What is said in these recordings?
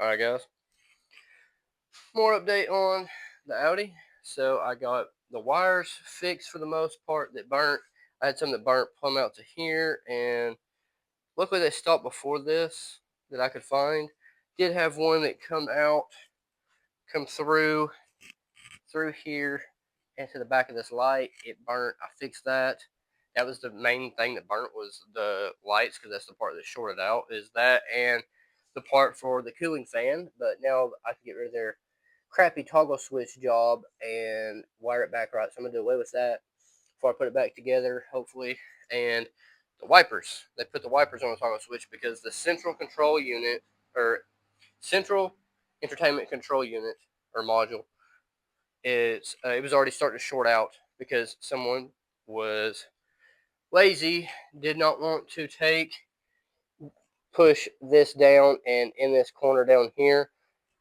Alright guys, more update on the Audi. So I got the wires fixed for the most part that burnt. I had some that burnt plumb out to here, and luckily they stopped before this that I could find. Did have one that come through here into the back of this light. It burnt. I fixed that. That was the main thing that burnt, was the lights, because that's the part that shorted out, is that and the part for the cooling fan. But now I can get rid of their crappy toggle switch job and wire it back right. So I'm going to do away with that before I put it back together, hopefully. And the wipers. They put the wipers on the toggle switch because the central control unit, or central entertainment control unit, or module, it was already starting to short out because someone was lazy, did not want to push this down, and in this corner down here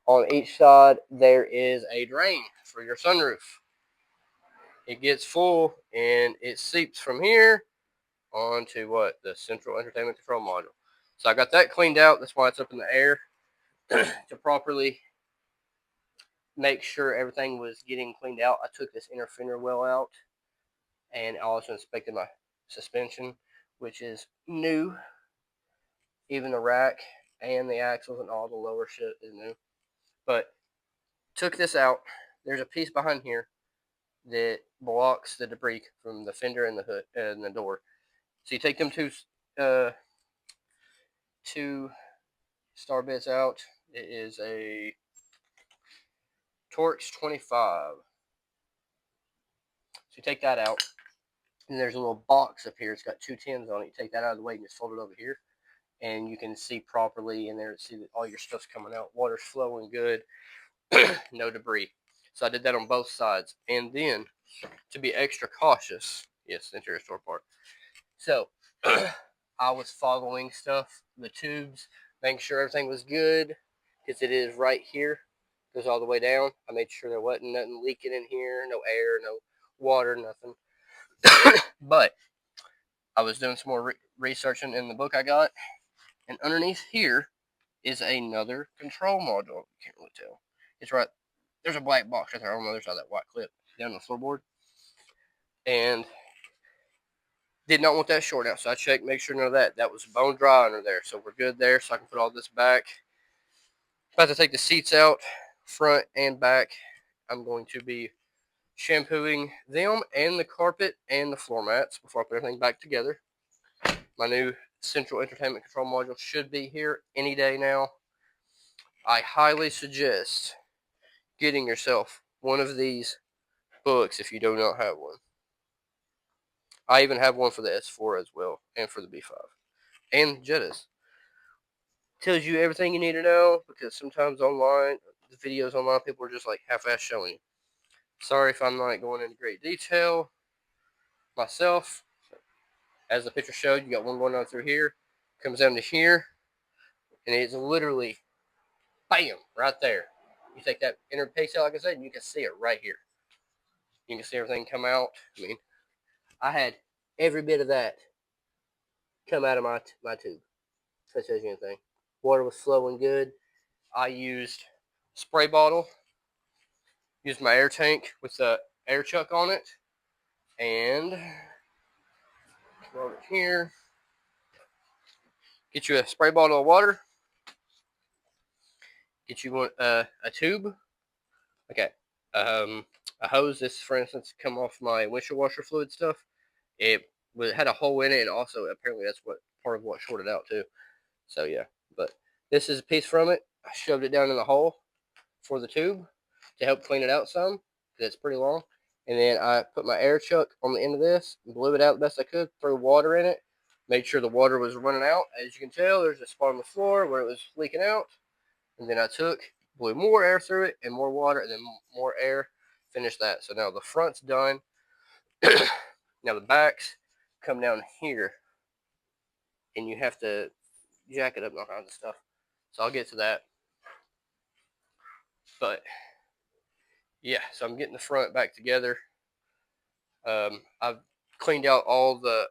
on each side there is a drain for your sunroof. It gets full and it seeps from here onto the central entertainment control module. So I got that cleaned out. That's why it's up in the air to properly make sure everything was getting cleaned out. I took this inner fender well out, and I also inspected my suspension, which is new. Even the rack and the axles and all the lower shit is new. But took this out. There's a piece behind here that blocks the debris from the fender and the hood and the door. So you take them two star bits out. It is a Torx 25. So you take that out, and there's a little box up here. It's got 2 tins on it. You take that out of the way and just fold it over here, and you can see properly in there to see that all your stuff's coming out. Water's flowing good, no debris. So I did that on both sides. And then, to be extra cautious, yes, interior store part. So I was following stuff, the tubes, making sure everything was good, because it is right here. Goes all the way down. I made sure there wasn't nothing leaking in here, no air, no water, nothing. But I was doing some more researching in the book I got, and underneath here is another control module. You can't really tell. It's right. There's a black box right there on the other side of that white clip down the floorboard. And did not want that short out, so I checked, make sure none of that was bone dry under there. So we're good there, so I can put all this back. About to take the seats out, front and back. I'm going to be shampooing them and the carpet and the floor mats before I put everything back together. My new central entertainment control module should be here any day now. I highly suggest getting yourself one of these books if you do not have one. I even have one for the S4 as well, and for the B5 and Jettas. Tells you everything you need to know, because sometimes online, the videos online, people are just like half-ass showing you. Sorry if I'm not going into great detail myself. As the picture showed, you got one going on through here, comes down to here, and it's literally, bam, right there. You take that inner piece out, like I said, and you can see it right here. You can see everything come out. I mean, I had every bit of that come out of my tube. If that says anything. Water was flowing good. I used spray bottle. Used my air tank with the air chuck on it. And come over here. Get you a spray bottle of water. Get you a tube. Okay. A hose. This, for instance, come off my windshield washer fluid stuff. It had a hole in it, and also apparently that's what part of what shorted out too. So yeah, but this is a piece from it. I shoved it down in the hole for the tube to help clean it out some, because it's pretty long. And then I put my air chuck on the end of this, blew it out the best I could, threw water in it, made sure the water was running out. As you can tell, there's a spot on the floor where it was leaking out. And then I blew more air through it, and more water, and then more air. Finished that. So now the front's done. Now the backs come down here, and you have to jack it up and all kinds of stuff. So I'll get to that. But yeah, so I'm getting the front back together. I've cleaned out all the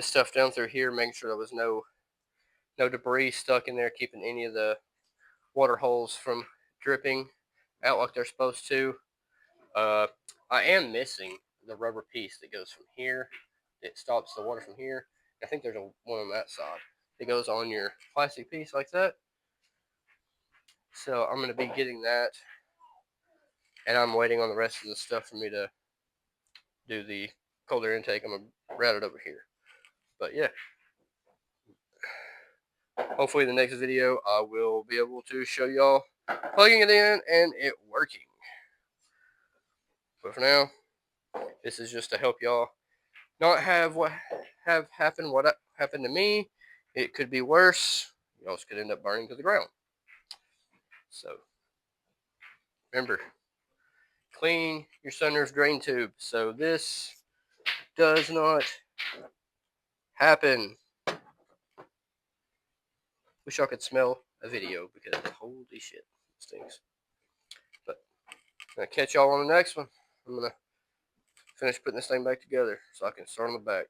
stuff down through here, making sure there was no No debris stuck in there, keeping any of the water holes from dripping out like they're supposed to. I am missing the rubber piece that goes from here. It stops the water from here. I think there's one on that side. It goes on your plastic piece like that. So I'm going to be getting that. And I'm waiting on the rest of the stuff for me to do the cold air intake. I'm going to route it over here. But yeah. Hopefully in the next video I will be able to show y'all plugging it in and it working. But for now, this is just to help y'all not have what happened to me. It could be worse. Y'all could end up burning to the ground. So remember, clean your sunroof drain tube so this does not happen. Wish y'all could smell a video because holy shit, it stinks. But I'm gonna catch y'all on the next one. I'm gonna finish putting this thing back together so I can start on the back.